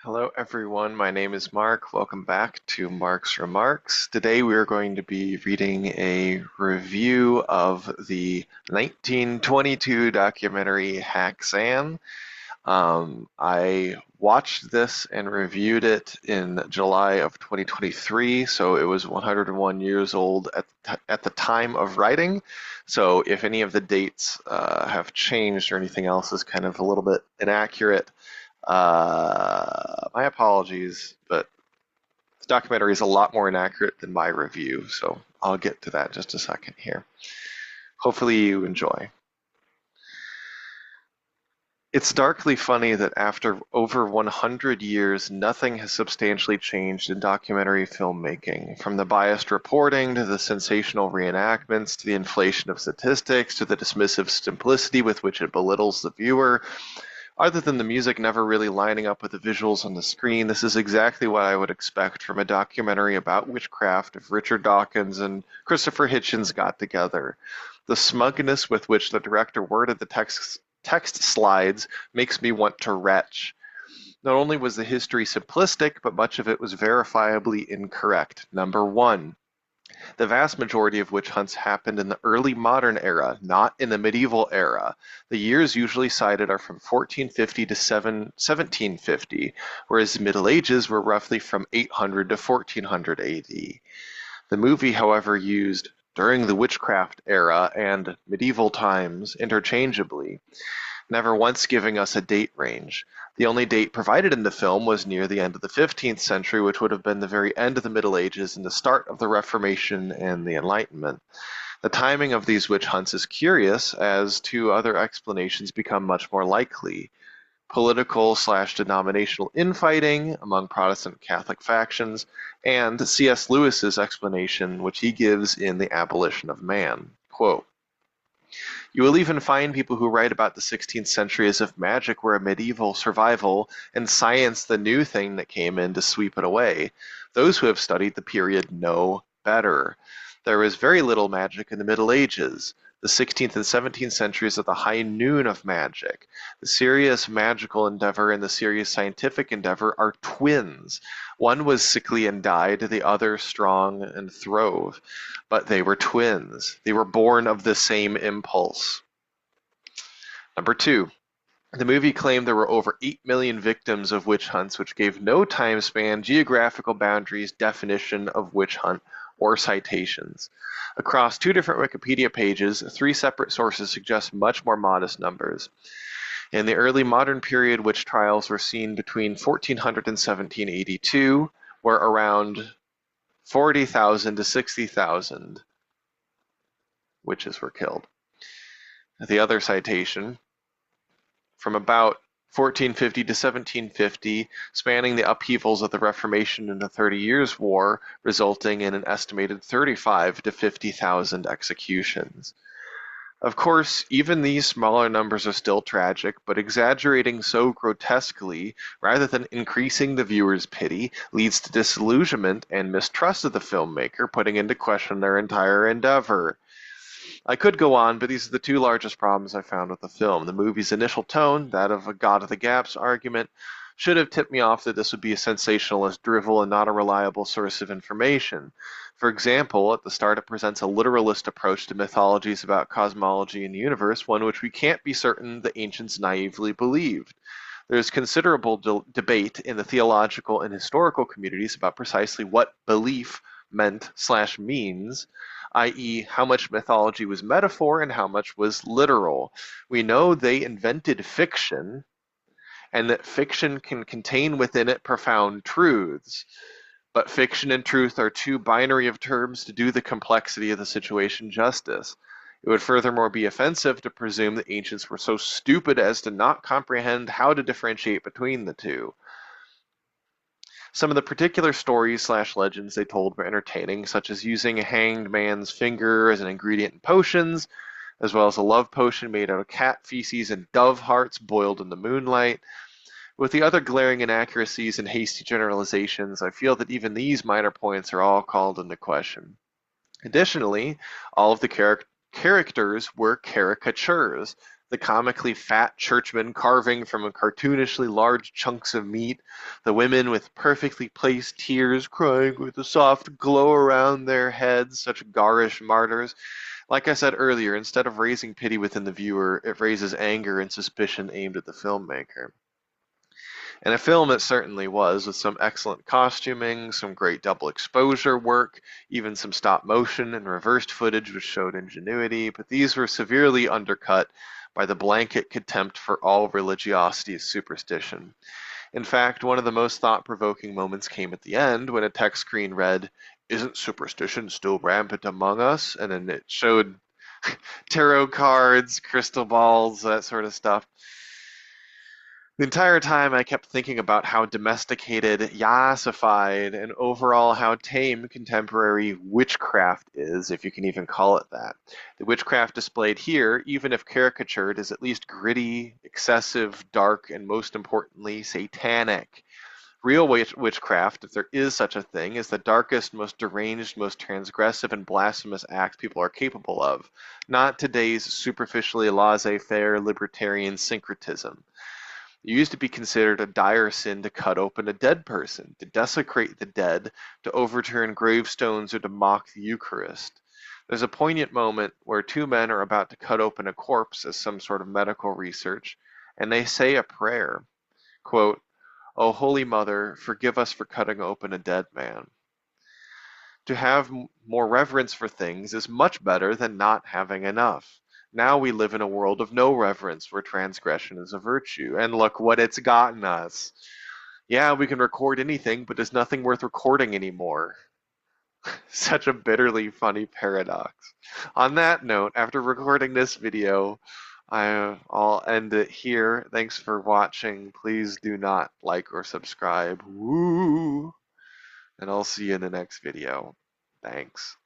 Hello everyone, my name is Mark. Welcome back to Mark's Remarks. Today we are going to be reading a review of the 1922 documentary Häxan. I watched this and reviewed it in July of 2023, so it was 101 years old at the time of writing. So if any of the dates have changed or anything else is kind of a little bit inaccurate, my apologies, but the documentary is a lot more inaccurate than my review, so I'll get to that in just a second here. Hopefully you enjoy. It's darkly funny that after over 100 years, nothing has substantially changed in documentary filmmaking, from the biased reporting to the sensational reenactments to the inflation of statistics to the dismissive simplicity with which it belittles the viewer. Other than the music never really lining up with the visuals on the screen, this is exactly what I would expect from a documentary about witchcraft if Richard Dawkins and Christopher Hitchens got together. The smugness with which the director worded the text slides makes me want to retch. Not only was the history simplistic, but much of it was verifiably incorrect. Number one, the vast majority of witch hunts happened in the early modern era, not in the medieval era. The years usually cited are from 1450 to 1750, whereas the Middle Ages were roughly from 800 to 1400 AD. The movie, however, used during the witchcraft era and medieval times interchangeably, never once giving us a date range. The only date provided in the film was near the end of the 15th century, which would have been the very end of the Middle Ages and the start of the Reformation and the Enlightenment. The timing of these witch hunts is curious, as two other explanations become much more likely. Political/denominational infighting among Protestant Catholic factions, and C.S. Lewis's explanation, which he gives in The Abolition of Man. Quote, you will even find people who write about the 16th century as if magic were a medieval survival and science the new thing that came in to sweep it away. Those who have studied the period know better. There was very little magic in the Middle Ages. The 16th and 17th centuries are the high noon of magic. The serious magical endeavor and the serious scientific endeavor are twins. One was sickly and died, the other strong and throve. But they were twins. They were born of the same impulse. Number two, the movie claimed there were over 8 million victims of witch hunts, which gave no time span, geographical boundaries, definition of witch hunt, or citations. Across two different Wikipedia pages, three separate sources suggest much more modest numbers. In the early modern period, witch trials were seen between 1400 and 1782, where around 40,000 to 60,000 witches were killed. The other citation, from about 1450 to 1750, spanning the upheavals of the Reformation and the 30 Years' War, resulting in an estimated 35 to 50,000 executions. Of course, even these smaller numbers are still tragic, but exaggerating so grotesquely, rather than increasing the viewer's pity, leads to disillusionment and mistrust of the filmmaker, putting into question their entire endeavor. I could go on, but these are the two largest problems I found with the film. The movie's initial tone, that of a God of the Gaps argument, should have tipped me off that this would be a sensationalist drivel and not a reliable source of information. For example, at the start it presents a literalist approach to mythologies about cosmology and the universe, one which we can't be certain the ancients naively believed. There is considerable debate in the theological and historical communities about precisely what belief meant/means, i.e., how much mythology was metaphor and how much was literal. We know they invented fiction, and that fiction can contain within it profound truths. But fiction and truth are too binary of terms to do the complexity of the situation justice. It would furthermore be offensive to presume the ancients were so stupid as to not comprehend how to differentiate between the two. Some of the particular stories/legends they told were entertaining, such as using a hanged man's finger as an ingredient in potions, as well as a love potion made out of cat feces and dove hearts boiled in the moonlight. With the other glaring inaccuracies and hasty generalizations, I feel that even these minor points are all called into question. Additionally, all of the characters were caricatures. The comically fat churchmen carving from cartoonishly large chunks of meat, the women with perfectly placed tears crying with a soft glow around their heads, such garish martyrs. Like I said earlier, instead of raising pity within the viewer, it raises anger and suspicion aimed at the filmmaker. And a film it certainly was, with some excellent costuming, some great double exposure work, even some stop motion and reversed footage which showed ingenuity, but these were severely undercut by the blanket contempt for all religiosity as superstition. In fact, one of the most thought-provoking moments came at the end when a text screen read, "Isn't superstition still rampant among us?" And then it showed tarot cards, crystal balls, that sort of stuff. The entire time I kept thinking about how domesticated, yassified, and overall how tame contemporary witchcraft is, if you can even call it that. The witchcraft displayed here, even if caricatured, is at least gritty, excessive, dark, and most importantly, satanic. Real witchcraft, if there is such a thing, is the darkest, most deranged, most transgressive and blasphemous acts people are capable of, not today's superficially laissez-faire libertarian syncretism. It used to be considered a dire sin to cut open a dead person, to desecrate the dead, to overturn gravestones, or to mock the Eucharist. There's a poignant moment where two men are about to cut open a corpse as some sort of medical research, and they say a prayer. Quote, "O Holy Mother, forgive us for cutting open a dead man." To have more reverence for things is much better than not having enough. Now we live in a world of no reverence where transgression is a virtue, and look what it's gotten us. Yeah, we can record anything, but there's nothing worth recording anymore. Such a bitterly funny paradox. On that note, after recording this video, I'll end it here. Thanks for watching. Please do not like or subscribe. Woo! And I'll see you in the next video. Thanks.